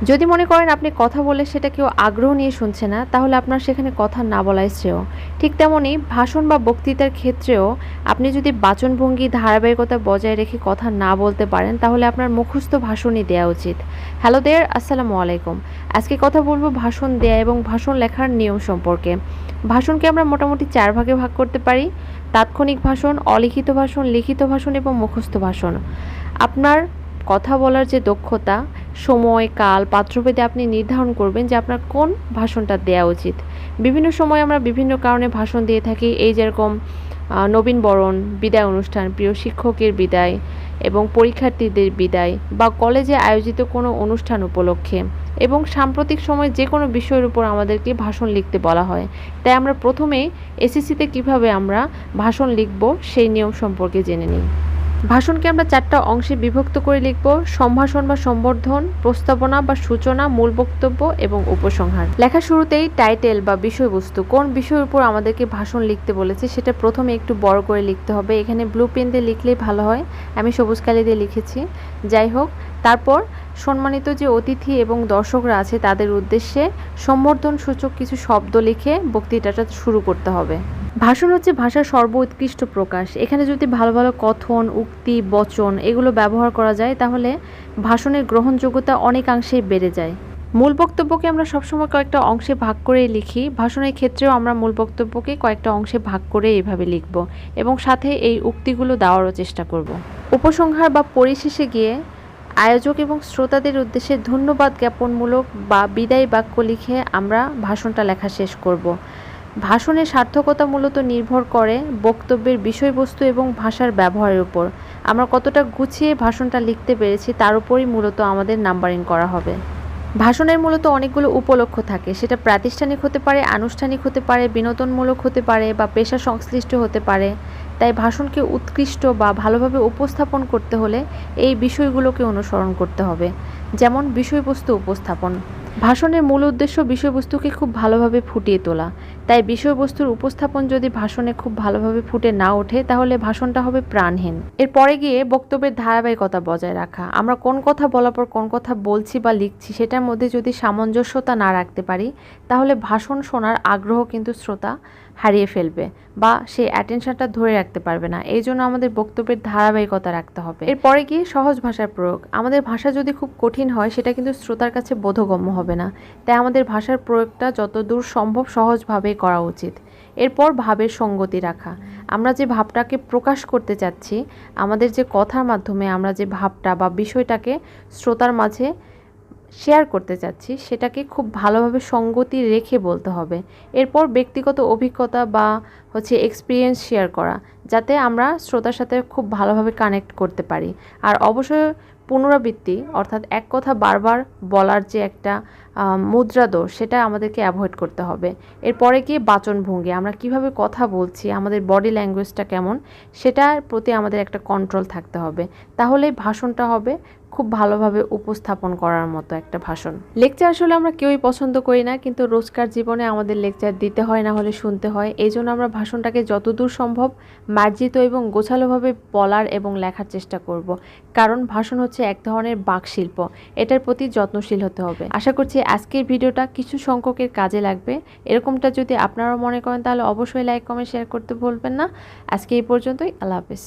যদি মনে করেন আপনি কথা বলে সেটা কেউ আগ্রহ নিয়ে শুনছে না, তাহলে আপনার সেখানে কথা না বলাই শ্রেয়। ঠিক তেমনই ভাষণ বা বক্তৃতার ক্ষেত্রেও আপনি যদি বাচনভঙ্গি ধারাবাহিকতা বজায় রেখে কথা না বলতে পারেন, তাহলে আপনার মুখস্থ ভাষণই দেওয়া উচিত। হ্যালো দেয়ার, আসসালামু আলাইকুম। আজকে কথা বলবো ভাষণ দেয়া এবং ভাষণ লেখার নিয়ম সম্পর্কে। ভাষণকে আমরা মোটামুটি 4 ভাগে ভাগ করতে পারি: তাৎক্ষণিক ভাষণ, অলিখিত ভাষণ, লিখিত ভাষণ এবং মুখস্থ ভাষণ। আপনার কথা বলার যে দক্ষতা, সময়, কাল, পাত্রভেদে আপনি নির্ধারণ করবেন যে আপনার কোন ভাষণটা দেওয়া উচিত। বিভিন্ন সময় আমরা বিভিন্ন কারণে ভাষণ দিয়ে থাকি, এই যেরকম নবীনবরণ, বিদায় অনুষ্ঠান, প্রিয় শিক্ষকের বিদায় এবং পরীক্ষার্থীদের বিদায়, বা কলেজে আয়োজিত কোনো অনুষ্ঠান উপলক্ষে, এবং সাম্প্রতিক সময়ে যে কোনো বিষয়ের উপর আমাদেরকে ভাষণ লিখতে বলা হয়। তাই আমরা প্রথমেই এসএসসিতে কিভাবে আমরা ভাষণ লিখব সেই নিয়ম সম্পর্কে জেনে নিই। ভাষণকে আমরা 4টা অংশে বিভক্ত করে লিখব: সম্ভাষণ বা সম্বর্ধন, প্রস্তাবনা বা সূচনা, মূল বক্তব্য এবং উপসংহার। লেখার শুরুতেই টাইটেল বা বিষয়বস্তু, কোন বিষয়ের উপর আমাদেরকে ভাষণ লিখতে বলেছে সেটা প্রথমে একটু বড় করে লিখতে হবে। এখানে ব্লু পেন দিয়ে লিখলেই ভালো হয়, আমি সবুজ কালি দিয়ে লিখেছি। যাই হোক, তারপর সম্মানিত যে অতিথি এবং দর্শকরা আছে তাদের উদ্দেশ্যে সম্বর্ধন সূচক কিছু শব্দ লিখে বক্তৃতাটা শুরু করতে হবে। ভাষণ হচ্ছে ভাষার সর্বোৎকৃষ্ট প্রকাশ। এখানে যদি ভালো ভালো কথন, উক্তি, বচন এগুলো ব্যবহার করা যায়, তাহলে ভাষণের গ্রহণযোগ্যতা অনেকাংশেই বেড়ে যায়। মূল বক্তব্যকে আমরা সবসময় কয়েকটা অংশে ভাগ করে লিখি। ভাষণের ক্ষেত্রেও আমরা মূল বক্তব্যকে কয়েকটা অংশে ভাগ করে এইভাবে লিখব এবং সাথে এই উক্তিগুলো দেওয়ারও চেষ্টা করব। উপসংহার বা পরিশেষে গিয়ে আয়োজক এবং শ্রোতাদের উদ্দেশ্যে ধন্যবাদ জ্ঞাপনমূলক বা বিদায়ী বাক্য লিখে আমরা ভাষণটা লেখা শেষ করব। ভাষণের সার্থকতা মূলত নির্ভর করে বক্তব্যের বিষয়বস্তু এবং ভাষার ব্যবহারের উপর। আমরা কতটা গুছিয়ে ভাষণটা লিখতে পেরেছি তার উপরই মূলত আমাদের নাম্বারিং করা হবে। ভাষণের মূলত অনেকগুলো উপলক্ষ্য থাকে, সেটা প্রাতিষ্ঠানিক হতে পারে, আনুষ্ঠানিক হতে পারে, বিনোদনমূলক হতে পারে বা পেশা সংশ্লিষ্ট হতে পারে। তাই ভাষণকে উৎকৃষ্ট বা ভালোভাবে উপস্থাপন করতে হলে এই বিষয়গুলোকে অনুসরণ করতে হবে। যেমন বিষয়বস্তু উপস্থাপন। ভাষণের মূল উদ্দেশ্য বিষয়বস্তুকে খুব ভালোভাবে ফুটিয়ে তোলা। তাই বিষয়বস্তুর উপস্থাপন যদি ভাষণে খুব ভালোভাবে ফুটে না ওঠে, তাহলে ভাষণটা হবে প্রাণহীন। এরপরে গিয়ে বক্তব্যের ধারাবাহিকতা বজায় রাখা। আমরা কোন কথা বলার পর কোন কথা বলছি বা লিখছি সেটার মধ্যে যদি সামঞ্জস্যতা না রাখতে পারি, তাহলে ভাষণ শোনার আগ্রহ কিন্তু শ্রোতা হারিয়ে ফেলবে বা সে অ্যাটেনশনটা ধরে রাখতে পারবে না। এই জন্য আমাদের বক্তব্যের ধারাবাহিকতা রাখতে হবে। এরপরে গিয়ে সহজ ভাষার প্রয়োগ। আমাদের ভাষা যদি খুব কঠিন হয়, সেটা কিন্তু শ্রোতার কাছে বোধগম্য হবে না। তাই আমাদের ভাষার প্রয়োগটা যতদূর সম্ভব সহজভাবে করা উচিত। এরপর ভাবের সঙ্গতি রাখা। আমরা যে ভাবটাকে প্রকাশ করতে চাচ্ছি, আমাদের যে কথার মাধ্যমে আমরা যে ভাবটা বা বিষয়টাকে শ্রোতার মাঝে শেয়ার করতে চাচ্ছি, সেটাকে খুব ভালোভাবে সঙ্গতি রেখে বলতে হবে। এরপর ব্যক্তিগত অভিজ্ঞতা বা এক্সপিরিয়েন্স শেয়ার করা, যাতে আমরা শ্রোতার সাথে খুব ভালোভাবে কানেক্ট করতে পারি। আর অবশ্যই পুনরাবৃত্তি, অর্থাৎ এক কথা বারবার বলার যে একটা মুদ্রা দোষ, সেটা আমাদেরকে অ্যাভয়েড করতে হবে। এরপরে গিয়ে বাচনভঙ্গি, আমরা কিভাবে কথা বলছি, আমাদের বডি ল্যাঙ্গুয়েজটা কেমন, সেটার প্রতি আমাদের একটা কন্ট্রোল থাকতে হবে। তাহলেই ভাষণটা হবে খুব ভালোভাবে উপস্থাপন করার মতো একটা ভাষণ। লেকচার আসলে আমরা কেউই পছন্দ করি না, কিন্তু রোজকার জীবনে আমাদের লেকচার দিতে হয়, না হলে শুনতে হয়। এই জন্য আমরা ভাষণটাকে যতদূর সম্ভব মার্জিত এবং গোছালোভাবে বলার এবং লেখার চেষ্টা করব। কারণ ভাষণ হচ্ছে এক ধরনের বাকশিল্প, এটার প্রতি যত্নশীল হতে হবে। আশা করছি আজকের ভিডিওটা কিছু সংখ্যকের কাজে লাগবে। এরকমটা যদি আপনারাও মনে করেন, তাহলে অবশ্যই লাইক, কমেন্ট, শেয়ার করতে ভুলবেন না। আজকে এই পর্যন্তই। আল্লাহ হাফেজ।